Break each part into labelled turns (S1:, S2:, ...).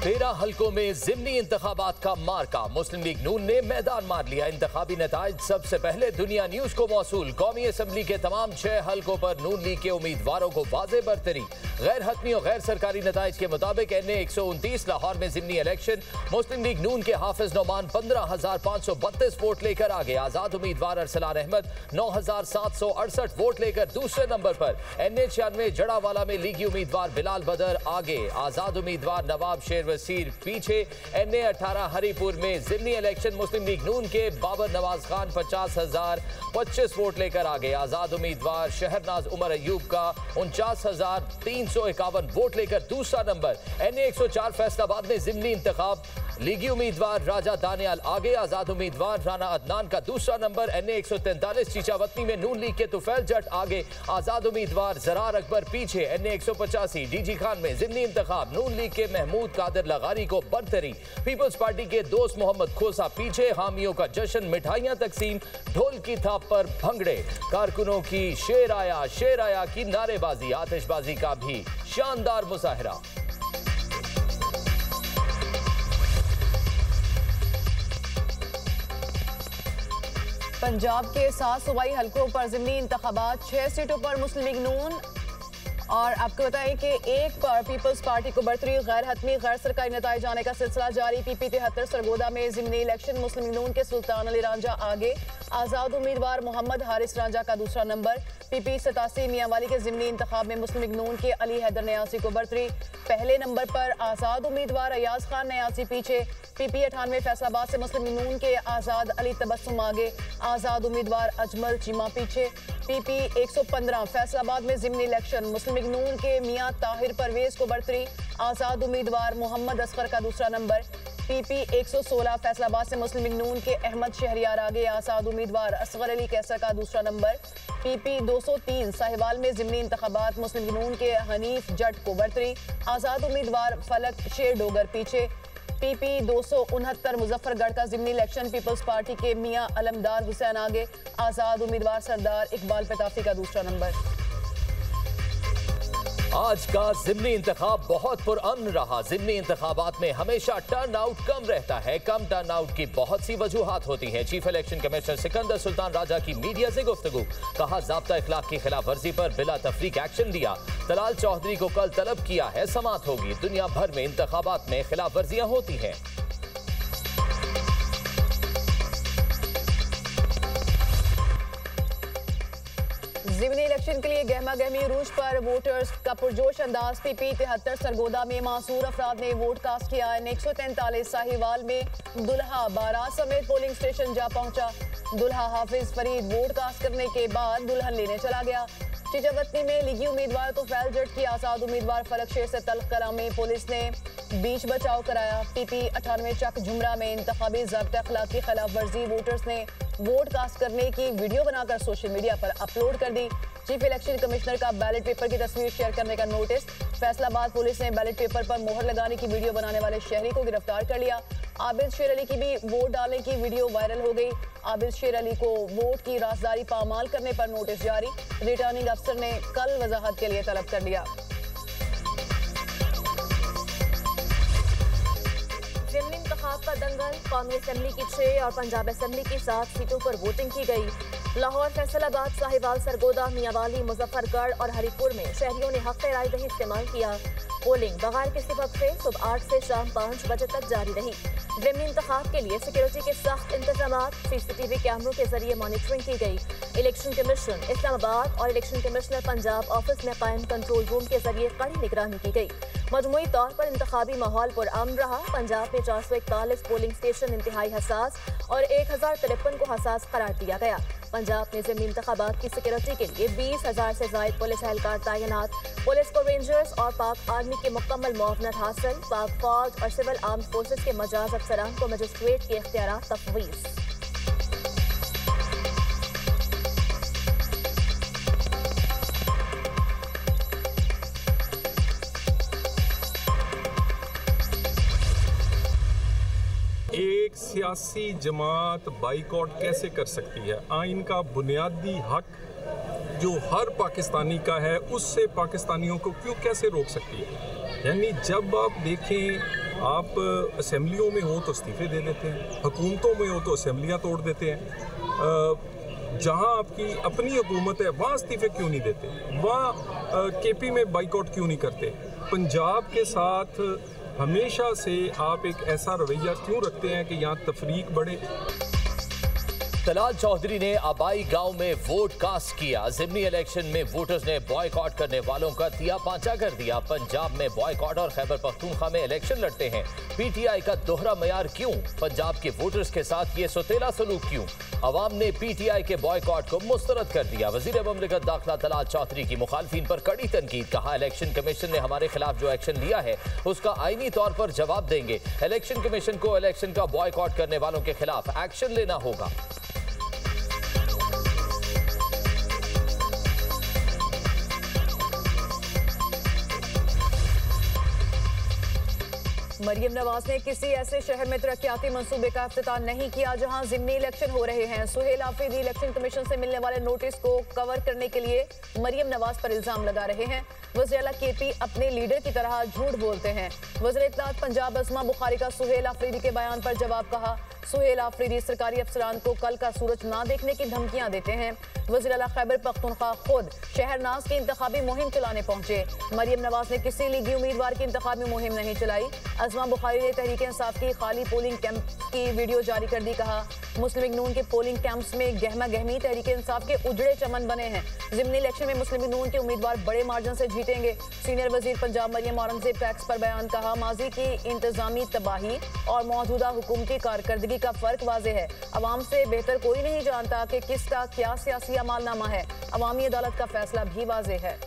S1: 13 हलकों में जिमनी इंतखाबात का मार्का। मुस्लिम लीग नून ने मैदान मार लिया। इंतखाबी नताइज सबसे पहले दुनिया न्यूज को मौसूल। कौमी असम्बली के तमाम 6 हलकों पर नून लीग के उम्मीदवारों को वाज़े बरतरी। गैर हतमी और गैर सरकारी नताइज के मुताबिक NA 129 लाहौर में जिमनी इलेक्शन। मुस्लिम लीग नून के हाफिज नोमान 15,532 वोट लेकर आगे। आजाद उम्मीदवार अरसलान अहमद 9,768 वोट लेकर दूसरे नंबर पर। NA 96 जड़ावाला में लीगी उम्मीदवार बिलाल बदर आगे। आजाद उम्मीदवार नवाब शेर वसीर पीछे। NA 18 हरीपुर में जिमनी इलेक्शन। मुस्लिम लीग नून के बाबर नवाज खान 50,025 वोट लेकर आगे। आजाद उम्मीदवार शहरनाज उमर अयूब का 49,351 वोट लेकर दूसरा नंबर। NA 104 फैसलाबाद में जिमनी इंतखाब। लीगी उम्मीदवार राजा दानियाल आगे। आजाद उम्मीदवार राना अदनान का दूसरा नंबर। NA 143 चीचावतनी में नून लीग के तुफैल जट आगे। आजाद उम्मीदवार जरार अकबर पीछे। NA 185 DG खान में जिमनी इंतखाब। नून लीग के महमूद कादिर लगारी को बरतरी। पीपल्स पार्टी के दोस्त मोहम्मद खोसा पीछे। हामियों का जश्न, मिठाइयां तकसीम, ढोल की थाप पर भंगड़े। कारकुनों की शेर आया की नारेबाजी, आतिशबाजी का भी शानदार मुजाहरा।
S2: पंजाब के 7 सूबाई हलकों पर ज़िमनी इंतखाबात। 6 सीटों पर मुस्लिम लीग नून और आपको बताएं कि एक पर पीपल्स पार्टी को बरतरी। गैर हतमी गैर सरकारी नताइज जाने का सिलसिला जारी। PP 73 सरगोदा में ज़िमनी इलेक्शन। मुस्लिम लीग नून के सुल्तान अली रांझा आगे। आज़ाद उम्मीदवार मोहम्मद हारिस रांझा का दूसरा नंबर। PP 87 मियांवाली के ज़िमनी इंतखाब में मुस्लिम लीग नून के अली हैदर न्यासी को बरतरी। पहले नंबर पर आज़ाद उम्मीदवार अयाज खान न्यासी पीछे। PP 98 फैसलाबाद से मुस्लिम लीग नून के आज़ाद अली तबस्सुम आगे। आज़ाद उम्मीदवार अजमल चीमा पीछे। PP 115 फैसलाबाद में ज़िमनी इलेक्शन। मुस्लिम लीग नून के मियां ताहिर परवेज को बरतरी। आज़ाद उम्मीदवार मोहम्मद असगर का दूसरा नंबर। PP 116 फैसलाबाद से मुस्लिम लीग नून के अहमद शहरियार आगे। आज़ाद उम्मीदवार असगर अली कैसर का दूसरा नंबर। PP 203 साहिवाल में ज़िमनी इंतखाबात। मुस्लिम लीग नून के हनीफ जट को बरतरी। आज़ाद उम्मीदवार फलक शेर डोगर पीछे। PP 269 मुजफ्फरगढ़ का ज़िमनी इलेक्शन। पीपल्स पार्टी के मियां अलमदार हुसैन आगे। आज़ाद उम्मीदवार सरदार इकबाल पेताफी का दूसरा नंबर।
S1: आज का जिमनी इंतखाब बहुत पुरअमन रहा। जिमनी इंतखाबात में हमेशा टर्न आउट कम रहता है। कम टर्न आउट की बहुत सी वजूहात होती हैं। Chief election commissioner Sikandar Sultan Raja की मीडिया से गुफ्तगू। कहा ज़ाब्ता इखलाक की खिलाफ वर्जी पर बिला तफरीक एक्शन लिया। तलाल चौधरी को कल तलब किया है, समात होगी। दुनिया भर में इंतखाबात में खिलाफ वर्जियां होती हैं।
S2: ज़िमनी इलेक्शन के लिए गहमा गहमी रूज पर वोटर्स का पुरजोश अंदाज। PP 73 सरगोदा में मासूर अफराद ने वोट कास्ट किया। NA 143 साहिवाल में दुल्हा बारात समेत पोलिंग स्टेशन जा पहुंचा। दुल्हा हाफिज फरीद वोट कास्ट करने के बाद दुल्हन लेने चला गया। चीचावतनी में लीगी उम्मीदवार तो फैल जट की आज़ाद उम्मीदवार फलक शेर से तल्ख करा में पुलिस ने बीच बचाव कराया। PP 98 चक झुमरा में इंतखाबी ज़ाब्ता अखलाक की खिलाफ वर्जी। वोटर्स ने वोट कास्ट करने की वीडियो बनाकर सोशल मीडिया पर अपलोड कर दी। चीफ इलेक्शन कमिश्नर का बैलेट पेपर की तस्वीर शेयर करने का नोटिस। फैसलाबाद पुलिस ने बैलेट पेपर पर मोहर लगाने की वीडियो बनाने वाले शहरी को गिरफ्तार कर लिया। आबिद शेर अली की भी वोट डालने की वीडियो वायरल हो गई। आबिद शेर अली को वोट की राजदारी पामाल करने पर नोटिस जारी। रिटर्निंग अफसर ने कल वजाहत के लिए तलब कर लिया।
S3: ज़िमनी इंतखाब का दंगल। कौमी असम्बली की 6 और पंजाब असम्बली की 7 सीटों पर वोटिंग की गई। लाहौर, फैसलाबाद, साहिवाल, सरगोदा, मियांवाली, मुजफ्फरगढ़ और हरीपुर में शहरियों ने हक़ राय दही इस्तेमाल किया। पोलिंग बगैर किसी वक्त से सुबह 8 से शाम 5 बजे तक जारी रही। ज़िमनी इंतखाब के लिए सिक्योरिटी के सख्त इंतजाम। CCTV कैमरों के जरिए मॉनिटरिंग की गई। इलेक्शन कमीशन इस्लामाबाद और इलेक्शन कमिश्नर पंजाब ऑफिस में कायम कंट्रोल रूम के जरिए कड़ी निगरानी की गई। मजमूई तौर पर इंतखाबी माहौल पुरअमन रहा। पंजाब में 441 पोलिंग स्टेशन इंतहाई हसास और 1053 को हसास करार दिया गया। पंजाब में ज़िमनी इंतखाबात की सिक्योरिटी के लिए 20,000 से ज़ायद पुलिस एहलकार तैनात। पुलिस को रेंजर्स और पाक आर्मी की मुकम्मल मुआवनत हासिल। पाक फौज और सिविल आर्म फोर्सेज के मजाज अफसरान को मजिस्ट्रेट के इख्तियार तफवीज़।
S4: एक सियासी जमात बाइकआउट कैसे कर सकती है? आइन का बुनियादी हक जो हर पाकिस्तानी का है, उससे पाकिस्तानियों को क्यों कैसे रोक सकती है? यानी जब आप देखें आप असेंबलियों में हो तो इस्तीफे दे देते हैं, हुकूमतों में हो तो असेंबलियाँ तोड़ देते हैं। जहाँ आपकी अपनी हुकूमत है वहाँ इस्तीफे क्यों नहीं देते, वहाँ केपी में बाइकआउट क्यों नहीं करते? पंजाब के साथ हमेशा से आप एक ऐसा रवैया क्यों रखते हैं कि यहाँ तफरीक बढ़े?
S1: तलाल चौधरी ने आबाई गांव में वोट कास्ट किया। ज़िमनी इलेक्शन में वोटर्स ने बॉयकॉट करने वालों का तिया पांचा कर दिया। पंजाब में बॉयकॉट और खैबर पख्तूनख्वा में इलेक्शन लड़ते हैं। पीटीआई का दोहरा मयार क्यों? पंजाब के वोटर्स के साथ ये सोतेला सलूक क्यों? अवाम ने पीटीआई के बॉयकॉट को मुस्तरद कर दिया। वजीर ममलिकत दाखिला तलाल चौधरी की मुखालफिन पर कड़ी तनकीद। कहा, इलेक्शन कमीशन ने हमारे खिलाफ जो एक्शन लिया है उसका आईनी तौर पर जवाब देंगे। इलेक्शन कमीशन को इलेक्शन का बॉयकॉट करने वालों के खिलाफ एक्शन लेना होगा।
S2: मरियम नवाज ने किसी ऐसे शहर में तरक्याती मंसूबे का इफ्तिताह नहीं किया जहां ज़िमनी इलेक्शन हो रहे हैं। सुहेल आफरीदी इलेक्शन कमीशन से मिलने वाले नोटिस को कवर करने के लिए मरियम नवाज पर इल्जाम लगा रहे हैं। वज़ीर-ए-आला केपी अपने लीडर की तरह झूठ बोलते हैं। वज़ीर इत्तलात पंजाब अज़मा बुखारी का सुहेल आफरीदी के बयान पर जवाब। कहा, सुहेल आफरीदी सरकारी अफसरान को कल का सूरज ना देखने की धमकियां देते हैं। वज़ीर-ए-आला खैबर पख्तूनख्वा खुद शहरनाज की इंतखाबी मुहिम चलाने पहुंचे। मरियम नवाज ने किसी लीगी उम्मीदवार की इंतखाबी मुहिम नहीं चलाई। अज़मा बुखारी ने तहरीक इंसाफ की खाली पोलिंग कैंप की वीडियो जारी कर दी। कहा, मुस्लिम लीग नून के पोलिंग कैंप्स में गहमा गहमी तहरीक इंसाफ के उजड़े चमन बने हैं। ज़िमनी इलेक्शन में मुस्लिम लीग नून के उम्मीदवार बड़े मार्जिन से जीतेंगे। सीनियर वजीर पंजाब मरियम औरंगजेब का एक्स पर बयान। कहा, माजी की इंतजामी तबाही और मौजूदा हुकूमती कारकर्दगी का फर्क वाज़ेह है। अवाम से बेहतर कोई नहीं जानता कि किसका क्या सियासी अमालनामा है। अवामी अदालत का फैसला भी वाज़ेह है।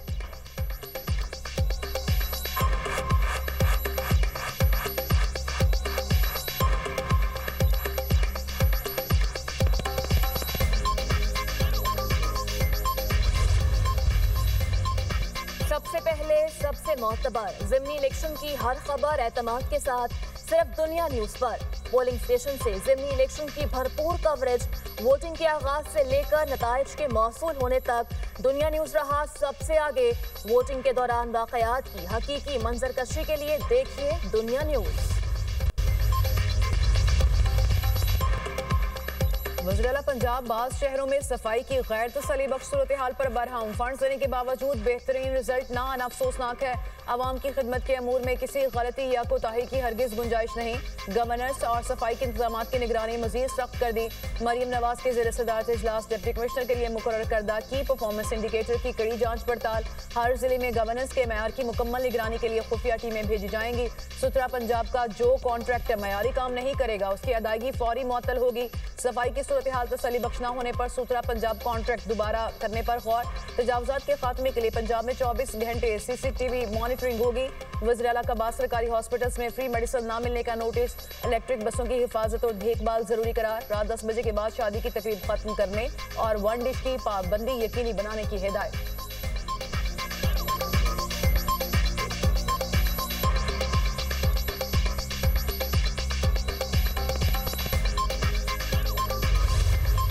S3: सबसे पहले, सबसे मोतबर, ज़िमनी इलेक्शन की हर खबर एतमाद के साथ सिर्फ दुनिया न्यूज पर। पोलिंग स्टेशन से ज़िमनी इलेक्शन की भरपूर कवरेज, वोटिंग के आगाज से लेकर नताइज के मौसूल होने तक दुनिया न्यूज रहा सबसे आगे। वोटिंग के दौरान वाकयात की हकीकी मंजरकशी के लिए देखिए दुनिया न्यूज।
S2: वज़ीर-ए-आला पंजाब बाज़ शहरों में सफाई की गैर तसल्ली बख्श सूरत हाल पर बरहम। फंड देने के बावजूद बेहतरीन रिजल्ट ना आना अफसोसनाक है। आवाम की खिदमत के अमूर में किसी गलती या कोताही की हरगिज गुंजाइश नहीं। गवर्नर्स और सफाई के इंतजाम की निगरानी मजीद सख्त कर दी। मरियम नवाज के ज़ेर सदारत इजलास डिप्टी कमिश्नर के लिए मुकर्रर करदा की परफॉर्मेंस इंडिकेटर की कड़ी जांच पड़ताल। हर जिले में गवर्नेंस के मयार की मुकम्मल निगरानी के लिए खुफिया टीमें भेजी जाएंगी। सुथरा पंजाब का जो कॉन्ट्रैक्टर मयारी काम नहीं करेगा उसकी अदायगी फौरी मुअत्तल होगी। सफाई की सूरत हाल तसल्ली बख्श न होने पर सुथरा पंजाब कॉन्ट्रैक्ट दोबारा करने पर गौर। तजावुजात के खात्मे के लिए पंजाब में 24 घंटे CCTV मॉनिटरिंग होगी। वज़ीर-ए-आला का बाज़ सरकारी हॉस्पिटल्स में फ्री मेडिसिन ना मिलने का नोटिस। इलेक्ट्रिक बसों की हिफाजत और देखभाल जरूरी करार। रात 10 बजे के बाद शादी की तकरीब खत्म करने और वन डिश की पाबंदी यकीनी बनाने की हिदायत।